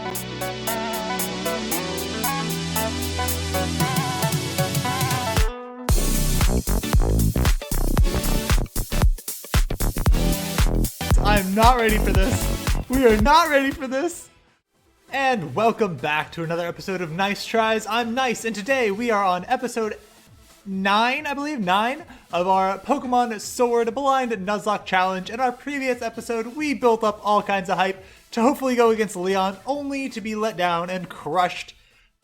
I'm not ready for this. We are not ready for this. And welcome back to another episode of Nyce Tries. I'm Nyce, and today we are on episode 9, I believe, 9 of our Pokemon Sword Blind Nuzlocke Challenge. In our previous episode, we built up all kinds of hype to hopefully go against Leon, only to be let down and crushed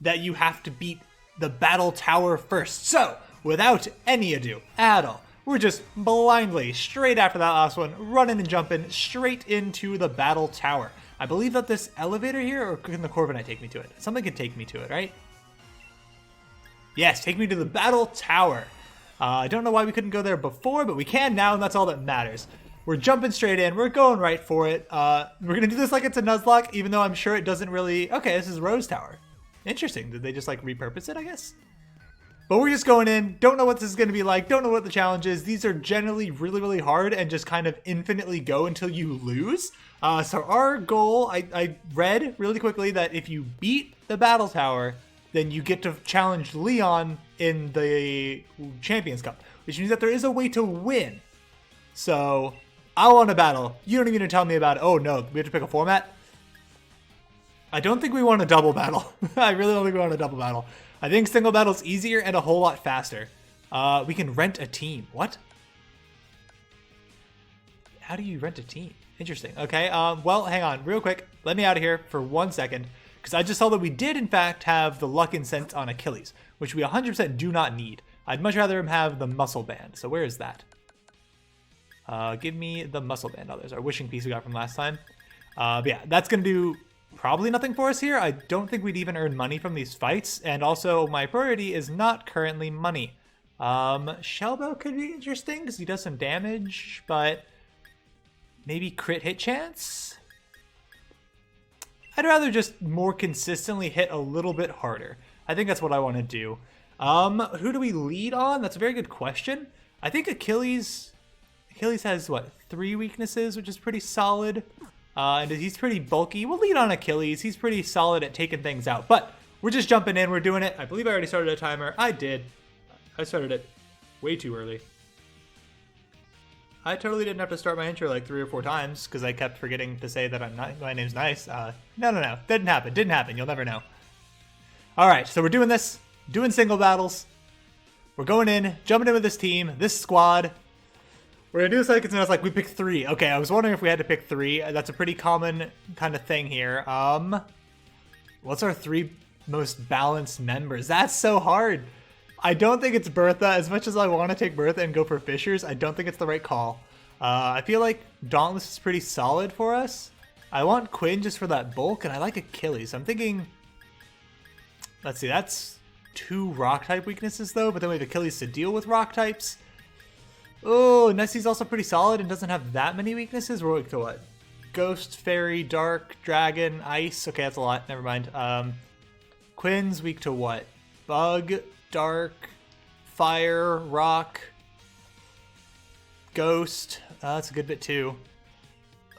that you have to beat the Battle Tower first. So, without any ado at all, we're just blindly, straight after that last one, running and jumping straight into the Battle Tower. I believe that this elevator here, or can the Corviknight take me to it? Something can take me to it, right? Yes, take me to the Battle Tower. I don't know why we couldn't go there before, but we can now, and that's all that matters. We're jumping straight in. We're going right for it. We're going to do this like it's a Nuzlocke, even though I'm sure it doesn't really... Okay, this is Rose Tower. Interesting. Did they just, like, repurpose it, I guess? But we're just going in, don't know what this is going to be like, don't know what the challenge is. These are generally really, really hard and just kind of infinitely go until you lose. So our goal, I read really quickly that if you beat the Battle Tower, then you get to challenge Leon in the Champions Cup, which means that there is a way to win. So I want to battle. You don't even need to tell me about it. Oh no, we have to pick a format? I don't think we want a double battle. I really don't think we want a double battle. I think single battle's easier and a whole lot faster. We can rent a team. What? How do you rent a team? Interesting. Okay, well, hang on real quick. Let me out of here for 1 second, because I just saw that we did, in fact, have the Luck Incense on Achilles, which we 100% do not need. I'd much rather him have the Muscle Band. So where is that? Give me the Muscle Band. Oh, there's our Wishing Piece we got from last time. But yeah, that's going to do... probably nothing for us here. I don't think we'd even earn money from these fights, and also my priority is not currently money. Shellbell could be interesting because he does some damage, but maybe crit hit chance? I'd rather just more consistently hit a little bit harder. I think that's what I want to do. Who do we lead on? That's a very good question. I think Achilles has, what, 3 weaknesses, which is pretty solid. And he's pretty bulky. We'll lead on Achilles. He's pretty solid at taking things out. But we're just jumping in. We're doing it. I believe I already started a timer. I did. I started it way too early. I totally didn't have to start my intro like 3 or 4 times because I kept forgetting to say that my name's Nyce. No. Didn't happen. Didn't happen. You'll never know. All right. So we're doing this. Doing single battles. We're going in. Jumping in with this team. This squad. We're going to do this like it's like we picked 3. Okay, I was wondering if we had to pick 3. That's a pretty common kind of thing here. What's our 3 most balanced members? That's so hard. I don't think it's Bertha. As much as I want to take Bertha and go for Fishers, I don't think it's the right call. I feel like Dauntless is pretty solid for us. I want Quinn just for that bulk, and I like Achilles. I'm thinking... Let's see, that's 2 rock-type weaknesses, though, but then we have Achilles to deal with rock types. Oh, Nessie's also pretty solid and doesn't have that many weaknesses. We're weak to what? Ghost, Fairy, Dark, Dragon, Ice. Okay, that's a lot. Never mind. Quinn's weak to what? Bug, Dark, Fire, Rock, Ghost. That's a good bit too.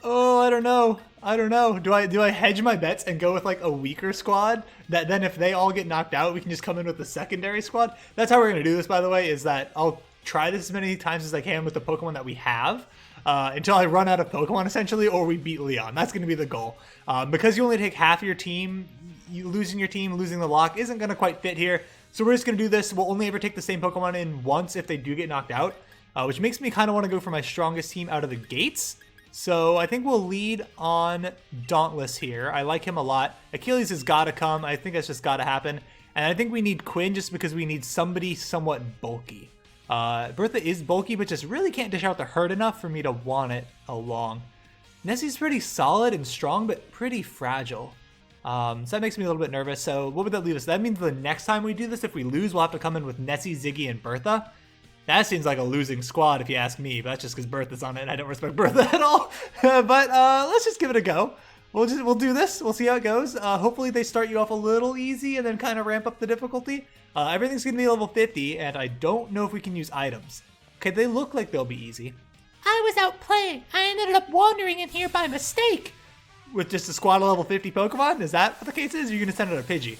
Oh, I don't know. Do I hedge my bets and go with like a weaker squad that then if they all get knocked out, we can just come in with the secondary squad? That's how we're going to do this, by the way, is that I'll try this as many times as I can with the Pokemon that we have until I run out of Pokemon, essentially, or we beat Leon. That's going to be the goal. Because you only take half your team, losing the lock isn't going to quite fit here. So we're just going to do this. We'll only ever take the same Pokemon in once if they do get knocked out, which makes me kind of want to go for my strongest team out of the gates. So I think we'll lead on Dauntless here. I like him a lot. Achilles has got to come. I think that's just got to happen. And I think we need Quinn just because we need somebody somewhat bulky. Bertha is bulky, but just really can't dish out the hurt enough for me to want it along. Nessie's pretty solid and strong, but pretty fragile. So that makes me a little bit nervous. So what would that leave us? That means the next time we do this, if we lose, we'll have to come in with Nessie, Ziggy, and Bertha. That seems like a losing squad if you ask me, but that's just because Bertha's on it and I don't respect Bertha at all. But let's just give it a go. We'll do this. We'll see how it goes. Hopefully they start you off a little easy and then kind of ramp up the difficulty. Everything's going to be level 50, and I don't know if we can use items. Okay, they look like they'll be easy. I was out playing. I ended up wandering in here by mistake. with just a squad of level 50 Pokemon? Is that what the case is? Or are you going to send out a Pidgey?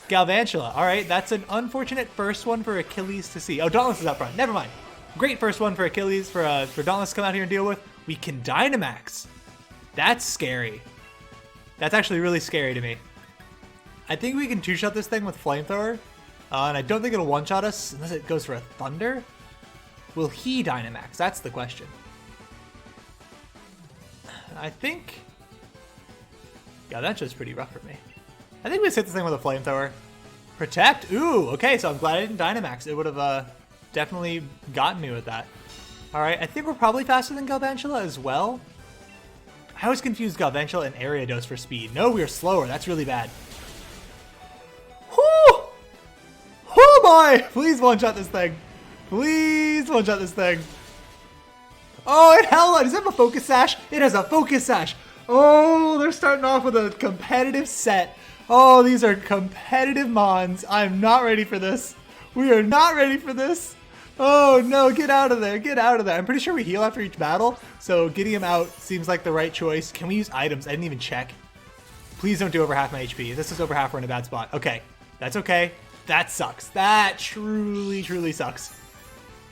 Galvantula. All right, that's an unfortunate first one for Achilles to see. Oh, Dauntless is up front. Never mind. Great first one for Achilles, for Dauntless to come out here and deal with. We can Dynamax. That's scary. That's actually really scary to me. I think we can two-shot this thing with Flamethrower. And I don't think it'll one-shot us unless it goes for a Thunder. Will he Dynamax? That's the question. I think... Yeah, that's just pretty rough for me. I think we just hit this thing with a Flamethrower. Protect? Ooh, okay, so I'm glad I didn't Dynamax. It would have definitely gotten me with that. Alright, I think we're probably faster than Galvantula as well. I always confuse Galvantula and Ariados for speed. No, we are slower. That's really bad. Whoo! Oh boy! Please one-shot this thing. Please one-shot this thing. Oh, it held on. Does it have a Focus Sash? It has a Focus Sash. Oh, they're starting off with a competitive set. Oh, these are competitive Mons. I'm not ready for this. We are not ready for this. Oh no, get out of there. Get out of there. I'm pretty sure we heal after each battle, so getting him out seems like the right choice. Can we use items? I didn't even check. Please don't do over half my HP. If this is over half, we're in a bad spot. Okay, that's okay. That sucks. That truly, truly sucks.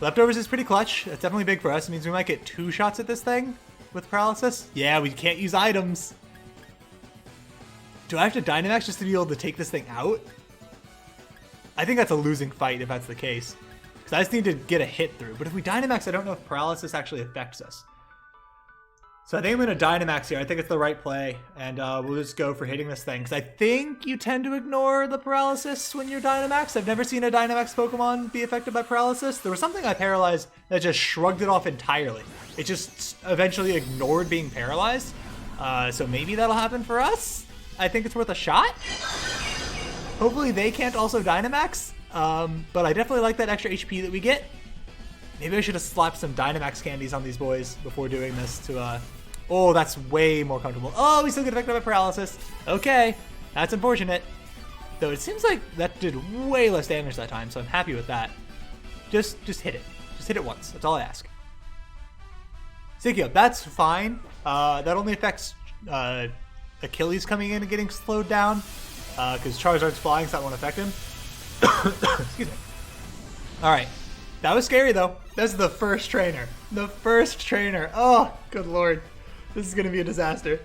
Leftovers is pretty clutch. That's definitely big for us. It means we might get 2 shots at this thing with paralysis. Yeah, we can't use items. Do I have to Dynamax just to be able to take this thing out? I think that's a losing fight if that's the case. Because I just need to get a hit through. But if we Dynamax, I don't know if paralysis actually affects us. So I think I'm going to Dynamax here. I think it's the right play. And we'll just go for hitting this thing. Because I think you tend to ignore the paralysis when you're Dynamax. I've never seen a Dynamax Pokemon be affected by paralysis. There was something I paralyzed that just shrugged it off entirely. It just eventually ignored being paralyzed. So maybe that'll happen for us. I think it's worth a shot. Hopefully they can't also Dynamax. But I definitely like that extra HP that we get. Maybe I should have slapped some Dynamax candies on these boys before doing this to, oh, that's way more comfortable. Oh, we still get affected by paralysis. Okay, that's unfortunate. Though it seems like that did way less damage that time, so I'm happy with that. Just hit it. Just hit it once. That's all I ask. Ziggy, that's fine. That only affects Achilles coming in and getting slowed down, because Charizard's flying, so that won't affect him. Excuse me. Alright. That was scary, though. This is the first trainer. The first trainer. Oh, good lord. This is going to be a disaster.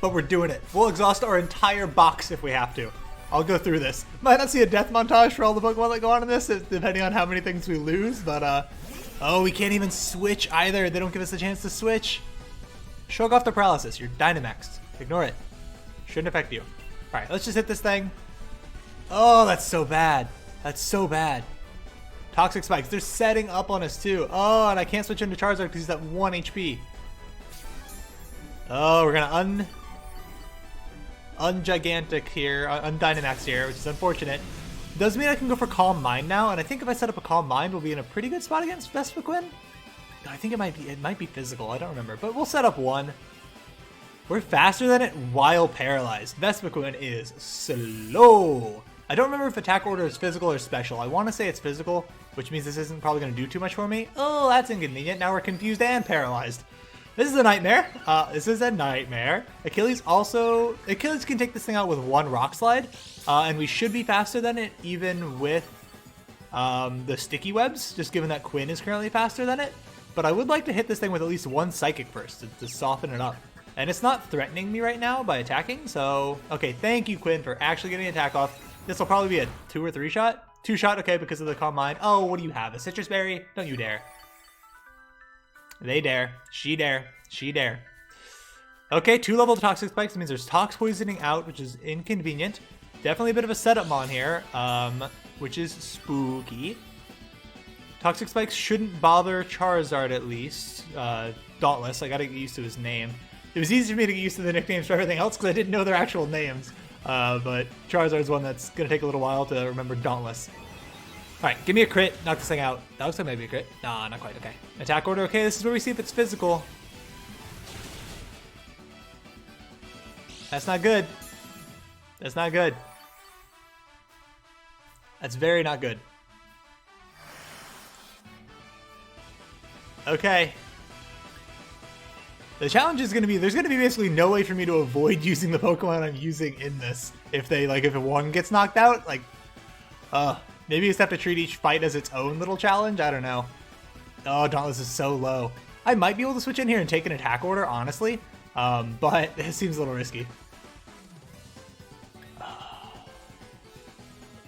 But we're doing it. We'll exhaust our entire box if we have to. I'll go through this. Might not see a death montage for all the Pokemon that go on in this, depending on how many things we lose, but, oh, we can't even switch either. They don't give us a chance to switch. Shrug off the paralysis. You're Dynamaxed. Ignore it. Shouldn't affect you. Alright, let's just hit this thing. Oh, that's so bad. That's so bad. Toxic Spikes. They're setting up on us too. Oh, and I can't switch into Charizard because he's at 1 HP. Oh, we're going to ungigantic here, undynamax here, which is unfortunate. Does mean I can go for Calm Mind now, and I think if I set up a Calm Mind, we'll be in a pretty good spot against Vespiquen. I think it might be physical. I don't remember, but we'll set up one. We're faster than it while paralyzed. Vespiquen is slow. I don't remember if attack order is physical or special. I want to say it's physical, which means this isn't probably going to do too much for me. Oh, that's inconvenient. Now we're confused and paralyzed. This is a nightmare. This is a nightmare. Achilles can take this thing out with 1 Rock Slide, and we should be faster than it even with the Sticky Webs, just given that Quinn is currently faster than it. But I would like to hit this thing with at least 1 Psychic first to soften it up. And it's not threatening me right now by attacking, so... Okay, thank you, Quinn, for actually getting an attack off. This will probably be a 2 or 3 shot. 2 shot, okay, because of the Calm Mind. Oh, what do you have? A Citrus Berry? Don't you dare. They dare. She dare. She dare. Okay, 2 level Toxic Spikes. That means there's Tox Poisoning out, which is inconvenient. Definitely a bit of a setup mon here, which is spooky. Toxic Spikes shouldn't bother Charizard, at least. Dauntless, I gotta get used to his name. It was easy for me to get used to the nicknames for everything else because I didn't know their actual names. But Charizard's one that's going to take a little while to remember. Dauntless. Alright, give me a crit. Knock this thing out. That looks like maybe a crit. Nah, not quite. Okay. Attack order. Okay, this is where we see if it's physical. That's not good. That's not good. That's very not good. Okay. The challenge is going to be, there's going to be basically no way for me to avoid using the Pokemon I'm using in this. If they, like, if one gets knocked out, like, maybe you just have to treat each fight as its own little challenge. I don't know. Oh, Dauntless is so low. I might be able to switch in here and take an attack order, honestly. But it seems a little risky.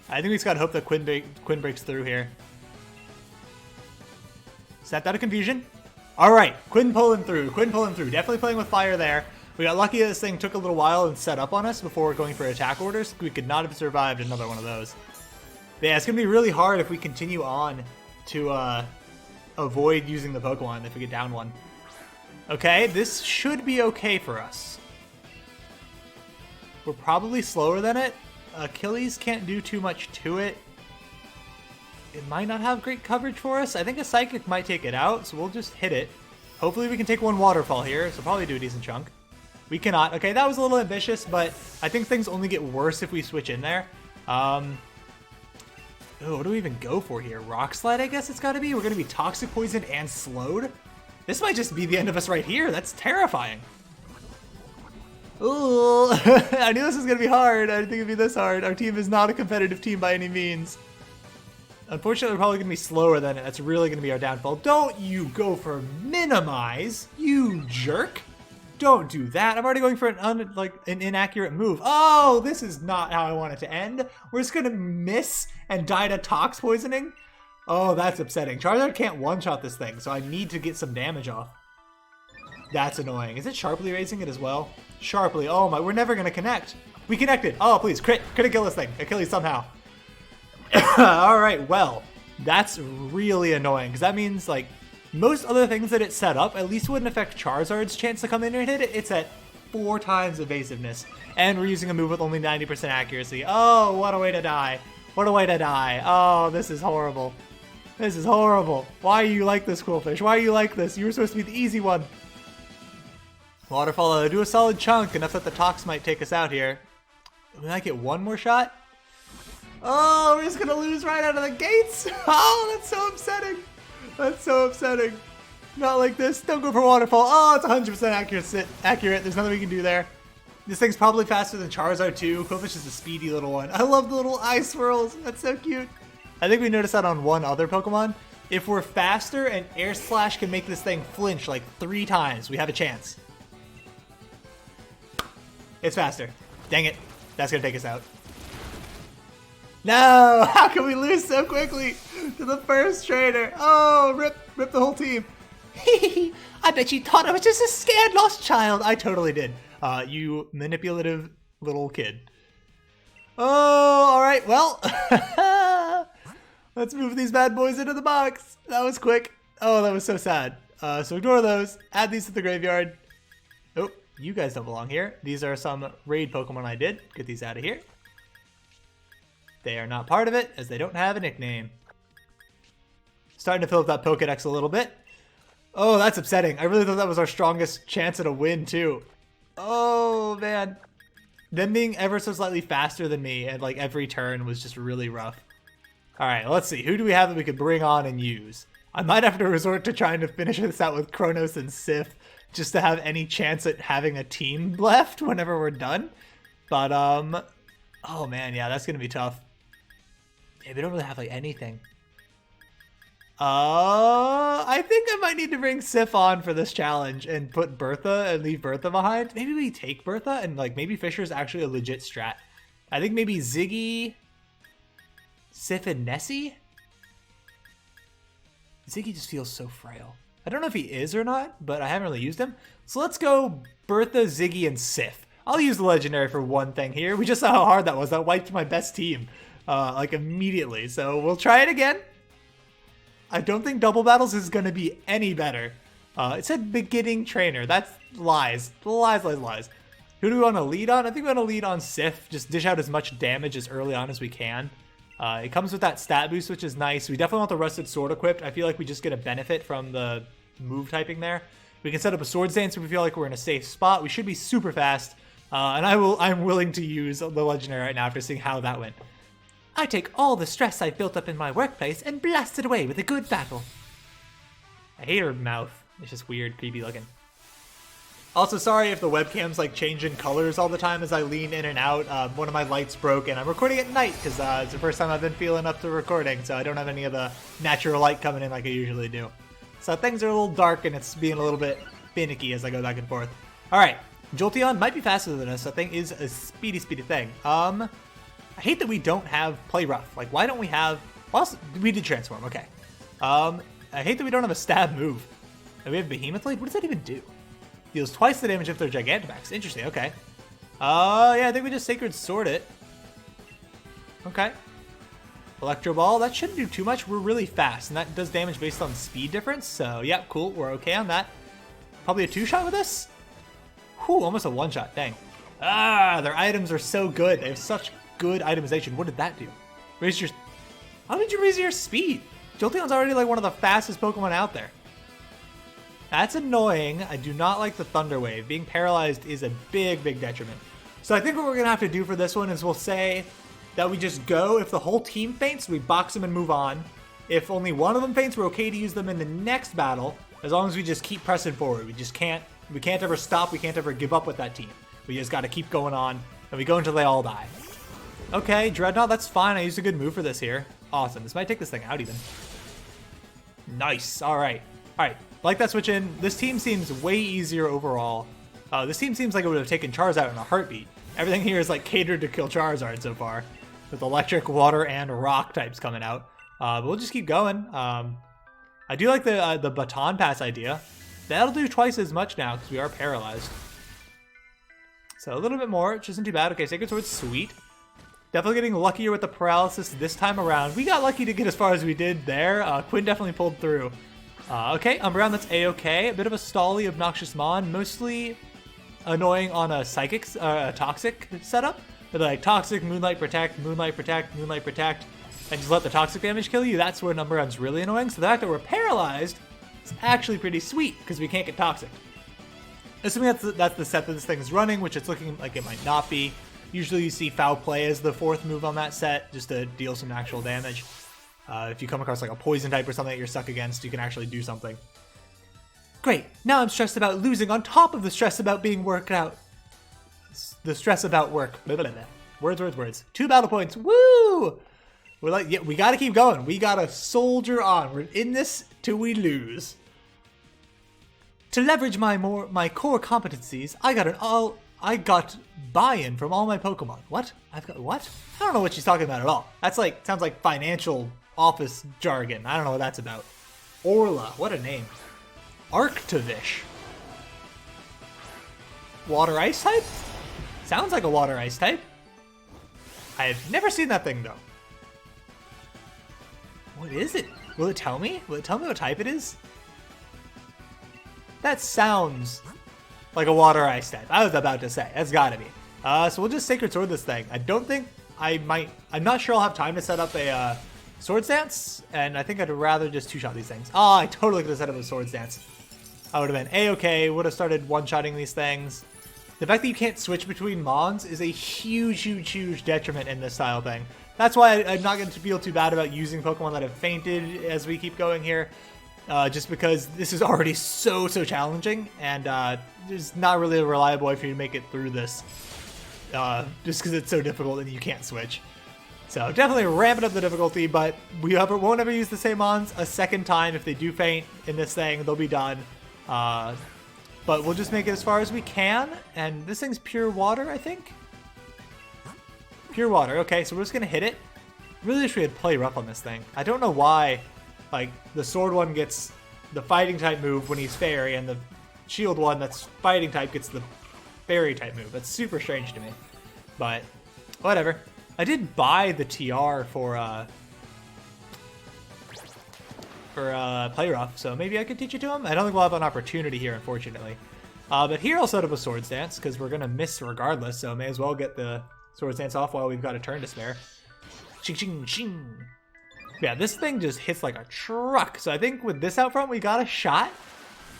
I think we just gotta hope that Quinn breaks through here. Snapped out of confusion. All right, Quinn pulling through. Quinn pulling through. Definitely playing with fire there. We got lucky that this thing took a little while and set up on us before going for attack orders. We could not have survived another one of those. But yeah, it's gonna be really hard if we continue on to avoid using the Pokemon if we get down one. Okay, this should be okay for us. We're probably slower than it. Achilles can't do too much to it. It might not have great coverage for us. I think a Psychic might take it out, so we'll just hit it. Hopefully we can take one Waterfall here, so probably do a decent chunk. We cannot. Okay, that was a little ambitious, but I think things only get worse if we switch in there. What do we even go for here? Rock Slide, I guess it's got to be. We're going to be Toxic Poisoned and slowed. This might just be the end of us right here. That's terrifying. Ooh, I knew this was going to be hard. I didn't think it'd be this hard. Our team is not a competitive team by any means. Unfortunately, we're probably going to be slower than it. That's really going to be our downfall. Don't you go for Minimize, you jerk. Don't do that. I'm already going for an inaccurate move. Oh, this is not how I want it to end. We're just going to miss and die to Tox Poisoning. Oh, that's upsetting. Charizard can't one-shot this thing, so I need to get some damage off. That's annoying. Is it Sharply raising it as well? Sharply. Oh my, we're never going to connect. We connected. Oh, please, crit kill this thing. Achilles somehow. All right, well, that's really annoying because that means, like, most other things that it set up at least wouldn't affect Charizard's chance to come in and hit it. It's at 4 times evasiveness, and we're using a move with only 90% accuracy. Oh, what a way to die. What a way to die. Oh, this is horrible. This is horrible. Why are you like this, Quillfish? Why are you like this? You were supposed to be the easy one. Waterfall, do a solid chunk, enough that the Tox might take us out here. We might get one more shot. Oh, we're just going to lose right out of the gates. Oh, that's so upsetting. That's so upsetting. Not like this. Don't go for Waterfall. Oh, it's 100% accurate. There's nothing we can do there. This thing's probably faster than Charizard too. Quillfish is a speedy little one. I love the little eye swirls. That's so cute. I think we noticed that on one other Pokemon. If we're faster and Air Slash can make this thing flinch like 3 times, we have a chance. It's faster. Dang it. That's going to take us out. No! How can we lose so quickly to the first trainer? Oh, rip the whole team. I bet you thought I was just a scared lost child. I totally did. You manipulative little kid. Oh, all right. Well, let's move these bad boys into the box. That was quick. Oh, that was so sad. So ignore those. Add these to the graveyard. Oh, you guys don't belong here. These are some raid Pokemon I did. Get these out of here. They are not part of it, as they don't have a nickname. Starting to fill up that Pokedex a little bit. Oh, that's upsetting. I really thought that was our strongest chance at a win, too. Oh, man. Them being ever so slightly faster than me at, like, every turn was just really rough. All right, let's see. Who do we have that we could bring on and use? I might have to resort to trying to finish this out with Kronos and Sif just to have any chance at having a team left whenever we're done. But, oh, man, yeah, that's going to be tough. Yeah, we don't really have, like, anything. I think I might need to bring Sif on for this challenge and put Bertha and leave Bertha behind. Maybe we take Bertha and, like, maybe Fisher's actually a legit strat. I think maybe Ziggy, Sif, and Nessie? Ziggy just feels so frail. I don't know if he is or not, but I haven't really used him. So let's go Bertha, Ziggy, and Sif. I'll use the legendary for one thing here. We just saw how hard that was. That wiped my best team, like, immediately. So we'll try it again. I don't think Double Battles is going to be any better. It said beginning trainer. That's lies. Lies, lies, lies. Who do we want to lead on? I think we want to lead on Sif. Just dish out as much damage as early on as we can. It comes with that stat boost, which is nice. We definitely want the Rusted Sword equipped. I feel like we just get a benefit from the move typing there. We can set up a Swords Dance if we feel like we're in a safe spot. We should be super fast. And I'm willing to use the legendary right now after seeing how that went. I take all the stress I've built up in my workplace and blast it away with a good battle. I hate her mouth. It's just weird, creepy looking. Also, sorry if the webcam's like changing colors all the time as I lean in and out. One of my lights broke, and I'm recording at night because it's the first time I've been feeling up to recording, so I don't have any of the natural light coming in like I usually do. So things are a little dark, and it's being a little bit finicky as I go back and forth. All right, Jolteon might be faster than us. That thing is a speedy thing. I hate that we don't have Play Rough. Like, why don't we have... Well, we did Transform, okay. I hate that we don't have a stab move. And we have Behemoth Blade? What does that even do? Deals twice the damage if they're Gigantamax. Interesting, okay. Yeah, I think we just Sacred Sword it. Okay. Electro Ball, that shouldn't do too much. We're really fast, and that does damage based on speed difference. So, yeah, cool. We're okay on that. Probably a 2-shot with this? Whew, almost a 1-shot. Dang. Their items are so good. They have such good itemization. What did that do? Raise your... How did you raise your speed? Jolteon's already like one of the fastest Pokemon out there. That's annoying. I do not like the Thunder Wave. Being paralyzed is a big detriment. So I think what we're going to have to do for this one is we'll say that we just go. If the whole team faints, we box them and move on. If only one of them faints, we're okay to use them in the next battle, as long as we just keep pressing forward. We can't ever stop. We can't ever give up with that team. We just got to keep going on, and we go until they all die. Okay, Dreadnought, that's fine. I used a good move for this here. Awesome. This might take this thing out even. Nice. All right. Like that switch in. This team seems way easier overall. This team seems like it would have taken Charizard in a heartbeat. Everything here is like catered to kill Charizard so far, with electric, water, and rock types coming out. But we'll just keep going. I do like the baton pass idea. That'll do twice as much now because we are paralyzed. So a little bit more, which isn't too bad. Okay, Sacred Sword's sweet. Definitely getting luckier with the paralysis this time around. We got lucky to get as far as we did there. Quinn definitely pulled through. Okay, Umbreon, that's A-okay. A bit of a stally, obnoxious Mon. Mostly annoying on a Psychic, Toxic setup. But like Toxic, Moonlight Protect, Moonlight Protect, Moonlight Protect, and just let the Toxic damage kill you. That's where Umbreon's really annoying. So the fact that we're paralyzed is actually pretty sweet because we can't get Toxic. Assuming that's the set that this thing is running, which it's looking like it might not be. Usually you see Foul Play as the 4th move on that set, just to deal some actual damage. If you come across like a poison type or something that you're stuck against, you can actually do something. Great, now I'm stressed about losing on top of the stress about being worked out. The stress about work. Blah, blah, blah. Words. 2 battle points, woo! We're like, yeah, we gotta keep going. We gotta soldier on. We're in this till we lose. To leverage my core competencies, I got buy-in from all my Pokemon. What? I've got what? I don't know what she's talking about at all. That's like, sounds like financial office jargon. I don't know what that's about. Orla, what a name. Arctovish. Water Ice type? Sounds like a Water Ice type. I've never seen that thing though. What is it? Will it tell me? Will it tell me what type it is? That sounds like a Water Ice type. I was about to say. That's gotta be. So we'll just Sacred Sword this thing. I don't think I'm not sure I'll have time to set up a Swords Dance, and I think I'd rather just 2-shot these things. Oh, I totally could have set up a Swords Dance. I would have been A-okay, would have started one-shotting these things. The fact that you can't switch between Mons is a huge detriment in this style thing. That's why I'm not going to feel too bad about using Pokemon that have fainted as we keep going here. Just because this is already so challenging, and there's not really a reliable way for you to make it through this. Just because it's so difficult and you can't switch. So definitely ramping up the difficulty, but we won't ever use the same Mons a second time. If they do faint in this thing, they'll be done. But we'll just make it as far as we can, and this thing's pure water, I think? Pure water, okay, so we're just gonna hit it. Really wish we had Play Rough on this thing. I don't know why, like, the Sword one gets the Fighting type move when he's Fairy, and the Shield one that's Fighting type gets the Fairy type move. That's super strange to me, but whatever. I did buy the TR for Play Rough, so maybe I could teach it to him. I don't think we'll have an opportunity here, unfortunately. But here I'll set up a Swords Dance, because we're going to miss regardless, so may as well get the Swords Dance off while we've got a turn to spare. Ching, ching, ching. Yeah, this thing just hits like a truck, so I think with this out front, we got a shot.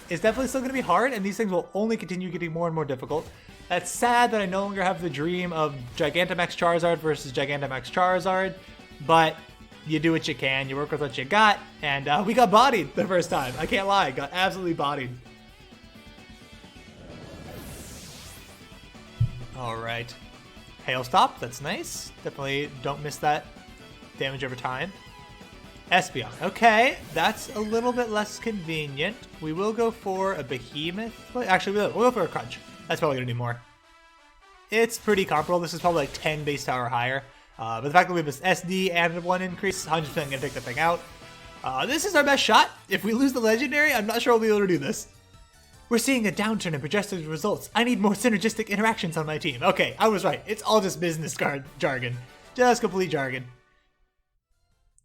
It's definitely still going to be hard, and these things will only continue getting more and more difficult. That's sad that I no longer have the dream of Gigantamax Charizard versus Gigantamax Charizard, but you do what you can, you work with what you got, and we got bodied the first time. I can't lie, got absolutely bodied. Alright. Hail stop, that's nice. Definitely don't miss that damage over time. Espeon. Okay, that's a little bit less convenient. We will go for a behemoth. Well, actually, we'll go for a crunch. That's probably going to do more. It's pretty comparable. This is probably like 10 base power higher. But the fact that we have this SD and 1 increase, 100% going to take the thing out. This is our best shot. If we lose the legendary, I'm not sure we'll be able to do this. We're seeing a downturn in projected results. I need more synergistic interactions on my team. Okay, I was right. It's all just business card jargon. Just complete jargon.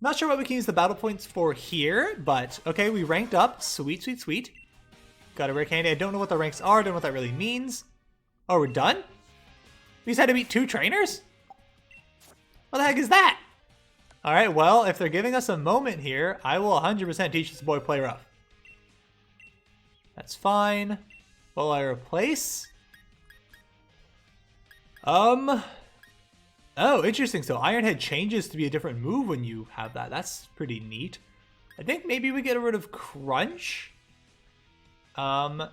Not sure what we can use the battle points for here, but okay, we ranked up. Sweet, sweet, sweet. Got a rare candy. I don't know what the ranks are. Don't know what that really means. Oh, we're done? We just had to beat 2 trainers? What the heck is that? Alright, well, if they're giving us a moment here, I will 100% teach this boy play rough. That's fine. Will I replace? Oh, interesting. So Iron Head changes to be a different move when you have that. That's pretty neat. I think maybe we get rid of Crunch. I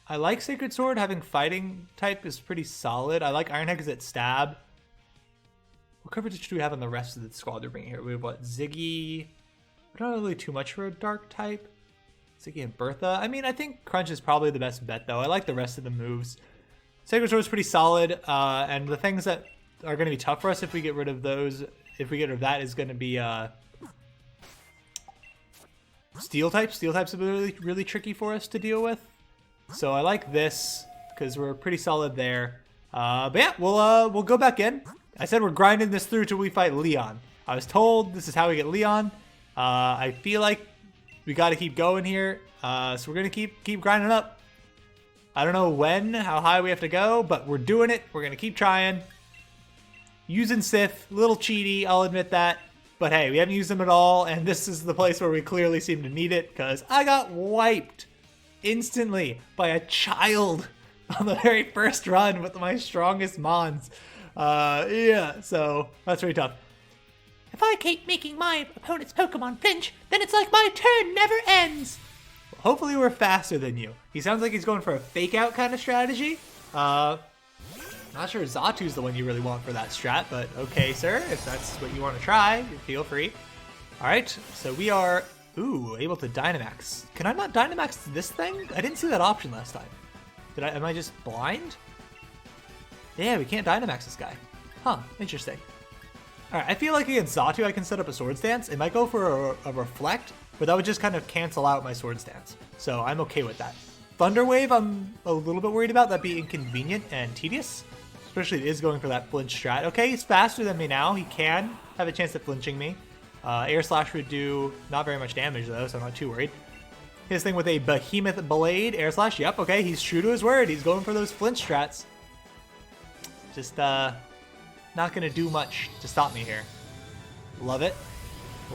like Sacred Sword. Having fighting type is pretty solid. I like Iron Head because it's stab. What coverage do we have on the rest of the squad they're bringing here? We have what? Ziggy. Not really too much for a dark type. Ziggy and Bertha. I mean, I think Crunch is probably the best bet though. I like the rest of the moves. Sacred Sword is pretty solid. And the things that are going to be tough for us if we get rid of those, if we get rid of that, is going to be Steel types. Steel types are really, really tricky for us to deal with. So I like this because we're pretty solid there. But yeah, we'll go back in. I said we're grinding this through till we fight Leon. I was told this is how we get Leon. I feel like we got to keep going here. So we're gonna keep grinding up. I don't know when, how high we have to go, but we're doing it. We're gonna keep trying. Using Sith, a little cheaty, I'll admit that. But hey, we haven't used them at all, and this is the place where we clearly seem to need it, because I got wiped instantly by a child on the very first run with my strongest Mons. Yeah, so that's pretty tough. If I keep making my opponent's Pokemon flinch, then it's like my turn never ends. Well, hopefully we're faster than you. He sounds like he's going for a fake out kind of strategy. Not sure Zatu's the one you really want for that strat, but okay, sir. If that's what you want to try, feel free. All right, so we are, able to Dynamax. Can I not Dynamax this thing? I didn't see that option last time. Am I just blind? Yeah, we can't Dynamax this guy. Huh, interesting. All right, I feel like against Zatu, I can set up a Sword Stance. It might go for a Reflect, but that would just kind of cancel out my Sword Stance. So I'm okay with that. Thunder Wave, I'm a little bit worried about. That'd be inconvenient and tedious. Especially it is going for that flinch strat. Okay, he's faster than me now. He can have a chance at flinching me. Air Slash would do not very much damage though, so I'm not too worried. His thing with a Behemoth Blade, Air Slash, yep, okay, he's true to his word. He's going for those flinch strats. Just, not gonna do much to stop me here. Love it.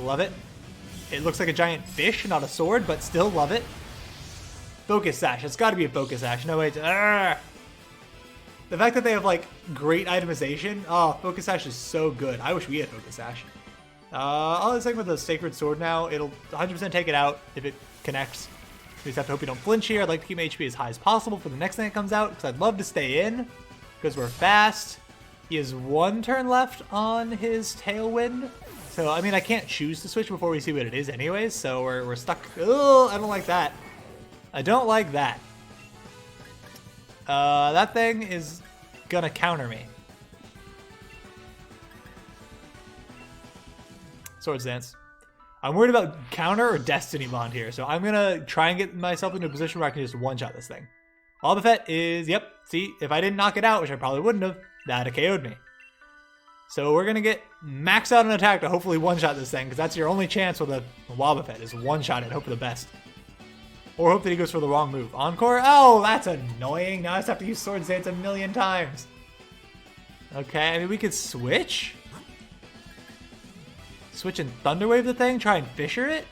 Love it. It looks like a giant fish, not a sword, but still love it. Focus Sash, it's gotta be a Focus Sash. No way to, the fact that they have, like, great itemization. Oh, Focus Sash is so good. I wish we had Focus Sash. All this thing with the Sacred Sword now, it'll 100% take it out if it connects. We just have to hope we don't flinch here. I'd like to keep my HP as high as possible for the next thing that comes out, because I'd love to stay in, because we're fast. He has 1 turn left on his Tailwind. So, I mean, I can't choose to switch before we see what it is anyways, so we're stuck. Ugh, I don't like that. I don't like that. That thing is gonna counter me. Swords Dance. I'm worried about counter or Destiny Bond here, so I'm gonna try and get myself into a position where I can just one-shot this thing. Wobbuffet is, yep, see, if I didn't knock it out, which I probably wouldn't have, that'd have KO'd me. So we're gonna get max out an attack to hopefully one-shot this thing, because that's your only chance with a Wobbuffet, is one-shot it, hope for the best. Or hope that he goes for the wrong move. Encore? Oh, that's annoying. Now I just have to use Swords Dance 1,000,000 times. Okay, I mean, we could switch. Switch and Thunder Wave the thing? Try and Fisher it?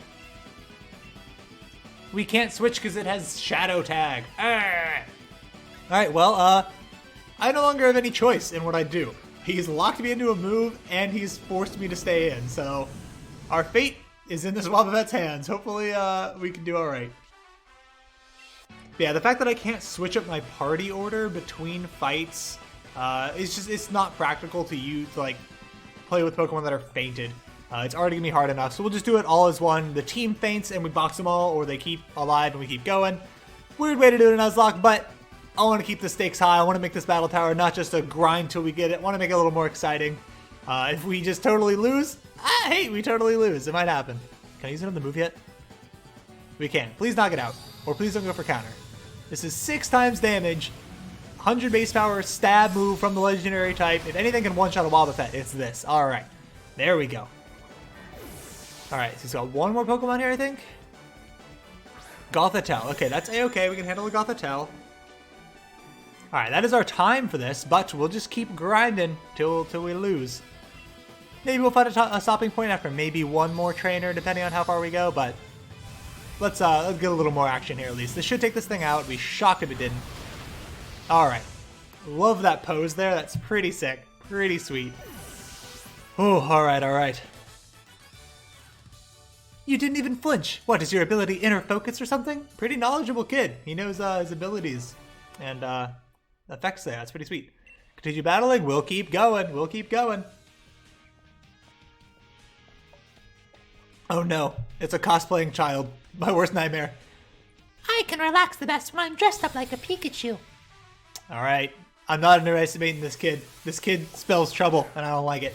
We can't switch because it has Shadow Tag. Alright, well, I no longer have any choice in what I do. He's locked me into a move, and he's forced me to stay in. So, our fate is in this Wobbuffet's hands. Hopefully, we can do alright. Yeah, the fact that I can't switch up my party order between fights, it's not practical to use, to like play with Pokemon that are fainted. It's already gonna be hard enough, so we'll just do it all as one. The team faints and we box them all, or they keep alive and we keep going. Weird way to do it in Nuzlocke, but I want to keep the stakes high. I want to make this battle tower not just a grind till we get it. I want to make it a little more exciting. If we just totally lose, hey, we totally lose. It might happen. Can I use it on the move yet? We can. Please knock it out, or please don't go for counter. This is 6 times damage, 100 base power, stab move from the legendary type. If anything can one-shot a wild effect, it's this. All right, there we go. All right, so he's got one more Pokemon here, I think. Gothitelle. Okay, that's A-okay. We can handle the Gothitelle. All right, that is our time for this, but we'll just keep grinding till we lose. Maybe we'll find a stopping point after maybe one more trainer, depending on how far we go, but let's get a little more action here at least. This should take this thing out. I'd be shocked if it didn't. All right. Love that pose there. That's pretty sick. Pretty sweet. Oh, all right, all right. You didn't even flinch. What, is your ability inner focus or something? Pretty knowledgeable kid. He knows his abilities and effects there. That's pretty sweet. Continue battling. We'll keep going. We'll keep going. Oh no, it's a cosplaying child. My worst nightmare. I can relax the best when I'm dressed up like a Pikachu. All right, I'm not underestimating this kid. This kid spells trouble, and I don't like it.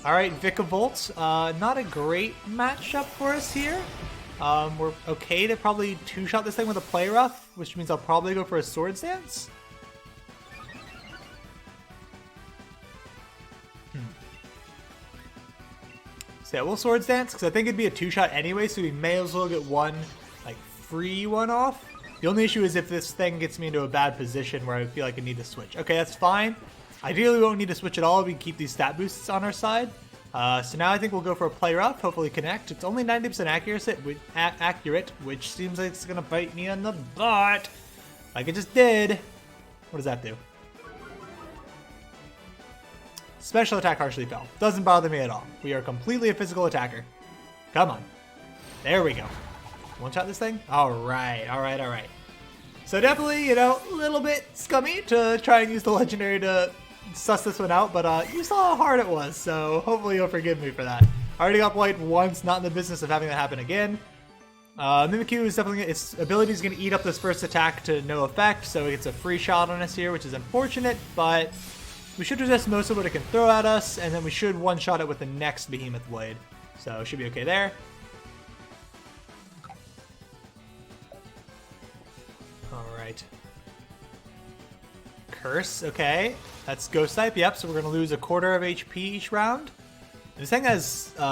All right, Vikavolt, not a great matchup for us here. We're okay to probably two-shot this thing with a Play Rough, which means I'll probably go for a Swords Dance. So yeah, we'll Swords Dance, because I think it'd be a two-shot anyway, so we may as well get one, like, free one off. The only issue is if this thing gets me into a bad position where I feel like I need to switch. Okay, that's fine. Ideally, we won't need to switch at all. We can keep these stat boosts on our side. So now I think we'll go for a Play Rough, hopefully connect. It's only 90% accurate, which seems like it's going to bite me on the butt, like it just did. What does that do? Special attack harshly fell. Doesn't bother me at all. We are completely a physical attacker. Come on. There we go. One shot this thing? All right, all right, all right. So definitely, you know, a little bit scummy to try and use the legendary to suss this one out, but you saw how hard it was, so hopefully you'll forgive me for that. I already got Blight once, not in the business of having that happen again. Mimikyu is definitely, its ability is going to eat up this first attack to no effect, so it's a free shot on us here, which is unfortunate, but we should resist most of what it can throw at us, and then we should one-shot it with the next Behemoth Blade. So should be okay there. Alright. Curse, okay. That's Ghost type, yep, so we're going to lose a quarter of HP each round. This thing has, you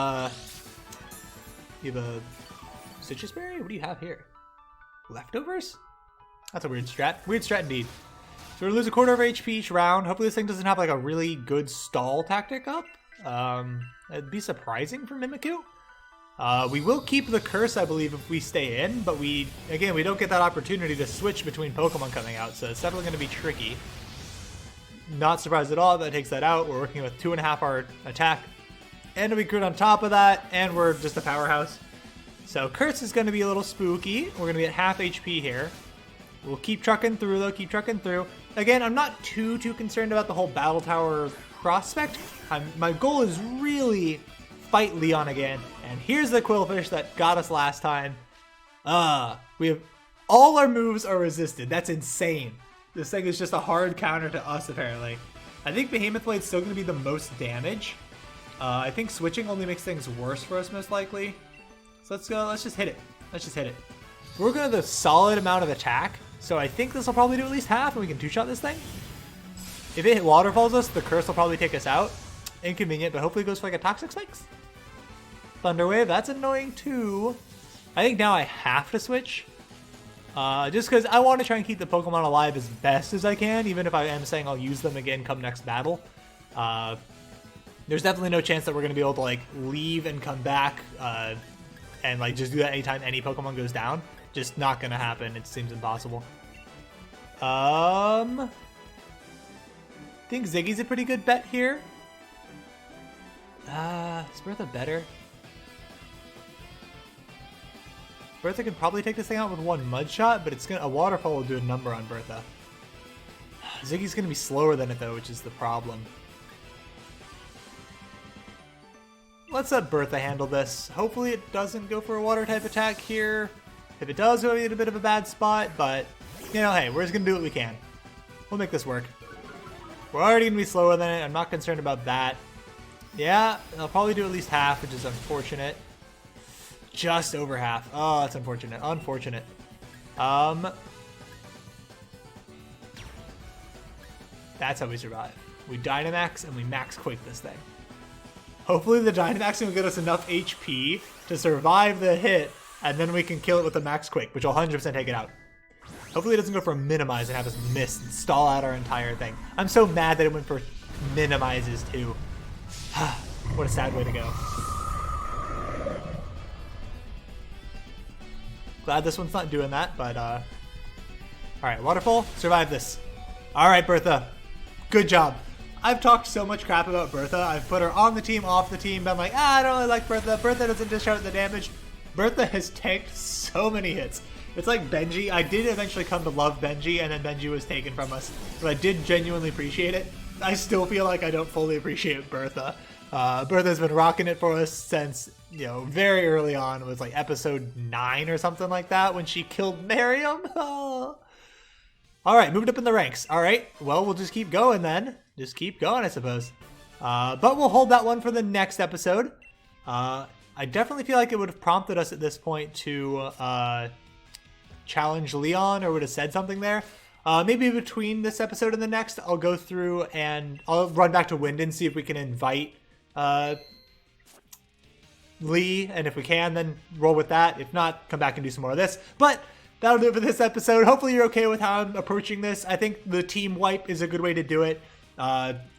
have a Citrus Berry? What do you have here? Leftovers? That's a weird strat. Weird strat indeed. So we're going to lose a quarter of HP each round. Hopefully this thing doesn't have like a really good stall tactic up. It'd be surprising for Mimikyu. We will keep the Curse, I believe, if we stay in, but we don't get that opportunity to switch between Pokemon coming out, so it's definitely going to be tricky. Not surprised at all that takes that out. We're working with 2.5 our attack, and a weak crit on top of that, and we're just a powerhouse. So Curse is going to be a little spooky. We're going to get half HP here. We'll keep trucking through, though, keep trucking through. Again, I'm not too concerned about the whole Battle Tower prospect. My goal is really fight Leon again, and here's the Quillfish that got us last time. We have all our moves are resisted. That's insane. This thing is just a hard counter to us, apparently. I think Behemoth Blade's still going to be the most damage. I think switching only makes things worse for us, most likely. So let's go. Let's just hit it. Let's just hit it. We're going to have a solid amount of attack, so I think this will probably do at least half, and we can two-shot this thing. If it waterfalls us, the Curse will probably take us out. Inconvenient, but hopefully it goes for like a Toxic Spikes. Thunder Wave, that's annoying too. I think now I have to switch. Just because I want to try and keep the Pokemon alive as best as I can, even if I am saying I'll use them again come next battle. There's definitely no chance that we're going to be able to like leave and come back and like just do that anytime any Pokemon goes down. Just not going to happen. It seems impossible. I think Ziggy's a pretty good bet here. Is Bertha better? Bertha can probably take this thing out with one mud shot, but a waterfall will do a number on Bertha. Ziggy's gonna be slower than it though, which is the problem. Let's let Bertha handle this. Hopefully it doesn't go for a water type attack here. If it does, we'll be in a bit of a bad spot, but you know, hey, we're just gonna do what we can. We'll make this work. We're already gonna be slower than it. I'm not concerned about that. Yeah, I'll probably do at least half, which is unfortunate. Just over half. Oh, that's unfortunate. Unfortunate. That's how we survive. We Dynamax and we Max Quake this thing. Hopefully the Dynamax will get us enough HP to survive the hit, and then we can kill it with the Max Quake, which will 100% take it out. Hopefully it doesn't go for a Minimize and have us miss and stall out our entire thing. I'm so mad that it went for Minimizes too. What a sad way to go. Glad this one's not doing that, but alright, Waterfall, survive this. Alright, Bertha. Good job. I've talked so much crap about Bertha. I've put her on the team, off the team, been like, I don't really like Bertha. Bertha doesn't dish out the damage. Bertha has tanked so many hits. It's like Benji. I did eventually come to love Benji, and then Benji was taken from us. But I did genuinely appreciate it. I still feel like I don't fully appreciate Bertha. Bertha's been rocking it for us since, you know, very early on. It was like episode 9 or something like that when she killed Miriam. Oh. Alright, moved up in the ranks. Alright, well, we'll just keep going then. Just keep going, I suppose. But we'll hold that one for the next episode. I definitely feel like it would have prompted us at this point to challenge Leon, or would have said something there. Maybe between this episode and the next, I'll go through and I'll run back to Wyndon, see if we can invite Lee, and if we can, then roll with that. If not, come back and do some more of this. But that'll do it for this episode. Hopefully you're okay with how I'm approaching this. I think the team wipe is a good way to do it.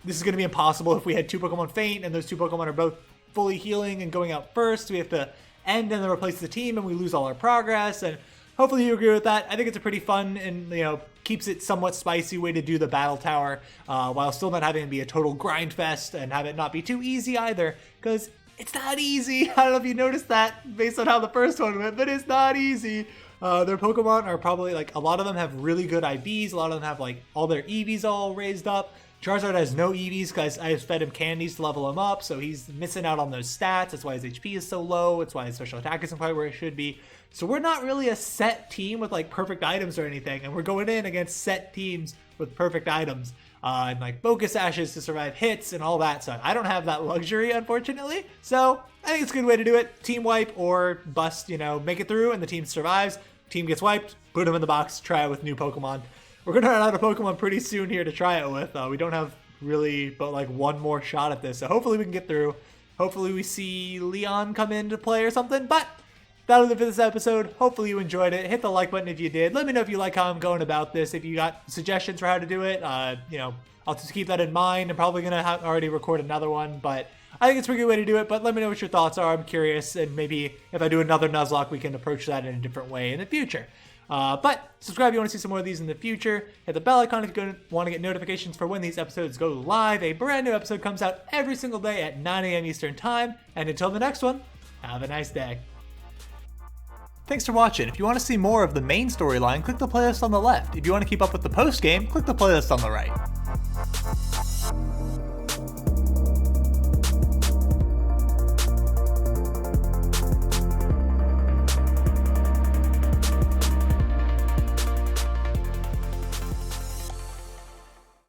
This is going to be impossible if we had 2 Pokemon faint and those 2 Pokemon are both fully healing and going out first. We have to end and then replace the team and we lose all our progress. And hopefully you agree with that. I think it's a pretty fun and, you know, keeps it somewhat spicy way to do the battle tower while still not having to be a total grind fest and have it not be too easy either, because it's not easy. I don't know if you noticed that based on how the first one went, but it's not easy. Their Pokemon are probably, like, a lot of them have really good IVs. A lot of them have, like, all their EVs all raised up. Charizard has no EVs because I have fed him candies to level him up, so he's missing out on those stats. That's why his HP is so low. That's why his special attack isn't quite where it should be. So we're not really a set team with, like, perfect items or anything, and we're going in against set teams with perfect items. And, like, Focus Ashes to survive hits and all that stuff. I don't have that luxury, unfortunately, so I think it's a good way to do it. Team wipe or bust, you know, make it through and the team survives. Team gets wiped, put them in the box, try it with new Pokemon. We're going to run out of Pokemon pretty soon here to try it with. We don't have really but like one more shot at this, so hopefully we can get through. Hopefully we see Leon come into play or something, but that'll do it for this episode. Hopefully you enjoyed it. Hit the like button if you did. Let me know if you like how I'm going about this. If you got suggestions for how to do it, you know, I'll just keep that in mind. I'm probably going to already record another one, but I think it's a pretty good way to do it. But let me know what your thoughts are. I'm curious, and maybe if I do another Nuzlocke, we can approach that in a different way in the future. But subscribe if you want to see some more of these in the future. Hit the bell icon if you want to get notifications for when these episodes go live. A brand new episode comes out every single day at 9 a.m. Eastern Time. And until the next one, have a nice day. Thanks for watching. If you want to see more of the main storyline, click the playlist on the left. If you want to keep up with the post game, click the playlist on the right.